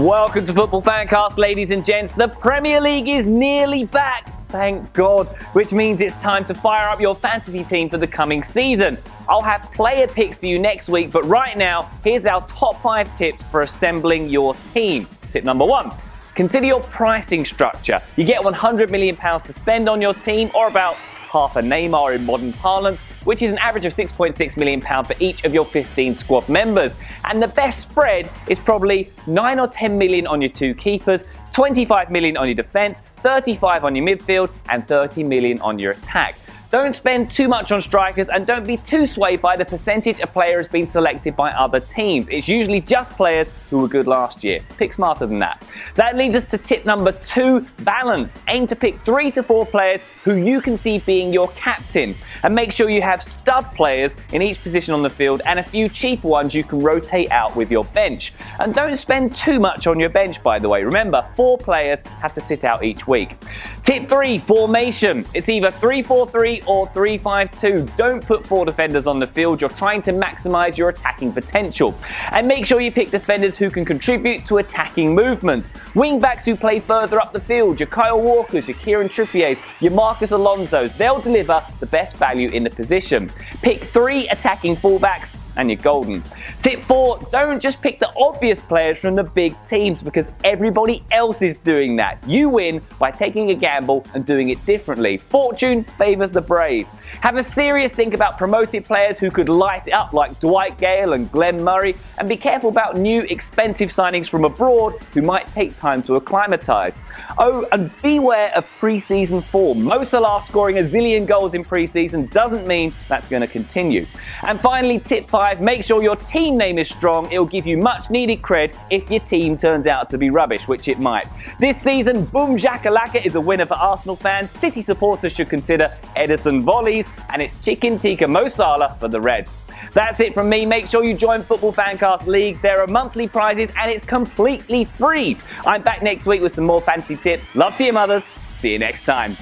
Welcome to Football Fancast, ladies and gents. The Premier League is nearly back, thank God, which means it's time to fire up your fantasy team for the coming season. I'll have player picks for you next week, but right now, here's our top 5 tips for assembling your team. Tip number 1. Consider your pricing structure. You get £100 million to spend on your team, or about half a Neymar in modern parlance, which is an average of £6.6 million for each of your 15 squad members. And the best spread is probably 9 or 10 million on your 2 keepers, 25 million on your defence, 35 on your midfield, and 30 million on your attack. Don't spend too much on strikers and don't be too swayed by the percentage a player has been selected by other teams. It's usually just players who were good last year. Pick smarter than that. That leads us to tip number 2, balance. Aim to pick 3 to 4 players who you can see being your captain. And make sure you have stud players in each position on the field and a few cheaper ones you can rotate out with your bench. And don't spend too much on your bench, by the way. Remember, 4 players have to sit out each week. Tip 3, formation. It's either 3-4-3 or 3-5-2. Don't put 4 defenders on the field. You're trying to maximise your attacking potential. And make sure you pick defenders who can contribute to attacking movements. Wing-backs who play further up the field. Your Kyle Walkers, your Kieran Trippiers, your Marcus Alonsos. They'll deliver the best value in the position. Pick 3 attacking fullbacks and you're golden. Tip 4, don't just pick the obvious players from the big teams because everybody else is doing that. You win by taking a gamble and doing it differently. Fortune favours the brave. Have a serious think about promoted players who could light it up like Dwight Gale and Glenn Murray, and be careful about new expensive signings from abroad who might take time to acclimatise. Oh, and beware of pre-season form. Mo Salah scoring a zillion goals in pre-season doesn't mean that's going to continue. And finally, tip 5, make sure your team name is strong. It'll give you much needed cred if your team turns out to be rubbish, which it might. This season, Boom Shakalaka is a winner for Arsenal fans. City supporters should consider Edison Volleys, and it's Chicken Tikka Mo Salah for the Reds. That's it from me. Make sure you join Football Fancast League. There are monthly prizes and it's completely free. I'm back next week with some more fancy tips. Love to you, mothers. See you next time.